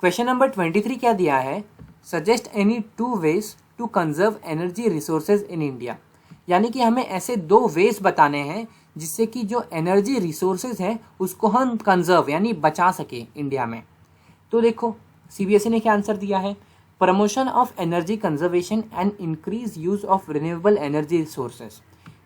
Question number 23 क्या दिया है, suggest any 2 ways to conserve energy resources in India. यानी कि हमें ऐसे 2 वेज बताने हैं जिससे कि जो एनर्जी रिसोर्सेज है उसको हम कंजर्व यानी बचा सके इंडिया में। तो देखो सीबीएसई ने क्या आंसर दिया है, promotion of energy conservation and increase use of renewable energy resources.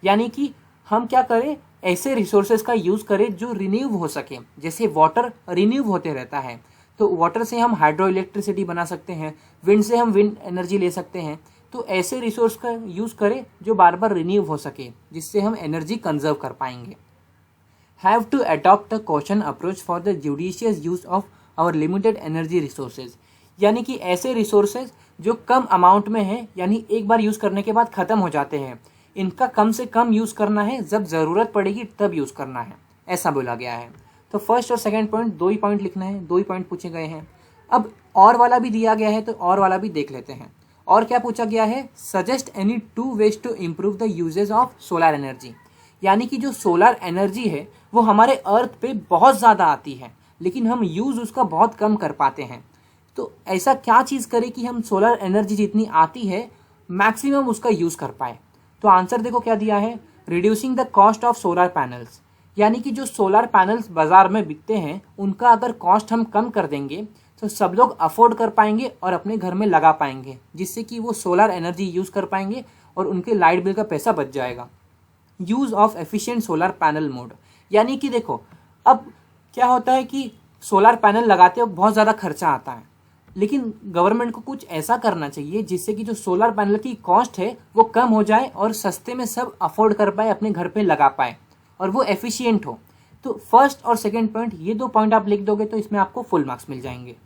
यानी कि हम क्या करें, ऐसे रिसोर्सेज का यूज करें जो रिन्यू हो सके। जैसे वाटर रिन्यू होते रहता है, तो वाटर से हम हाइड्रो इलेक्ट्रिसिटी बना सकते हैं, विंड से हम विंड एनर्जी ले सकते हैं। तो ऐसे रिसोर्स का यूज करें जो बार बार रिन्यू हो सके, जिससे हम एनर्जी कंजर्व कर पाएंगे। Have to adopt the caution approach for the judicious use of our limited energy resources. यानी कि ऐसे रिसोर्सेज जो कम अमाउंट में है, यानी एक बार यूज करने के बाद खत्म हो जाते हैं, इनका कम से कम यूज करना है, जब जरूरत पड़ेगी तब यूज करना है, ऐसा बोला गया है। तो फर्स्ट और सेकंड पॉइंट 2 ही पॉइंट लिखना है, 2 ही पॉइंट पूछे गए हैं। अब और वाला भी दिया गया है, तो और वाला भी देख लेते हैं। और क्या पूछा गया है, suggest any 2 ways to improve the usages of solar energy. यानी कि जो सोलर एनर्जी है वो हमारे अर्थ पे बहुत ज़्यादा आती है, लेकिन हम यूज़ उसका बहुत कम कर पाते हैं। तो ऐसा क्या चीज़ करें कि हम सोलर एनर्जी जितनी आती है मैक्सिमम उसका यूज़ कर पाए। तो आंसर देखो क्या दिया है, reducing the cost of solar panels. यानी कि जो सोलर पैनल्स बाजार में बिकते हैं उनका अगर कॉस्ट हम कम कर देंगे तो सब लोग अफोर्ड कर पाएंगे और अपने घर में लगा पाएंगे, जिससे कि वो सोलर एनर्जी यूज़ कर पाएंगे और उनके लाइट बिल का पैसा बच जाएगा। Use of efficient solar panel mode. यानी कि देखो अब क्या होता है कि सोलर पैनल लगाते वक्त बहुत ज़्यादा खर्चा आता है, लेकिन गवर्नमेंट को कुछ ऐसा करना चाहिए जिससे कि जो सोलर पैनल की कॉस्ट है वो कम हो जाए और सस्ते में सब अफोर्ड कर पाए, अपने घर पे लगा पाए और वो एफिशिएंट हो। तो फर्स्ट और सेकंड पॉइंट, ये 2 पॉइंट आप लिख दोगे तो इसमें आपको फुल मार्क्स मिल जाएंगे।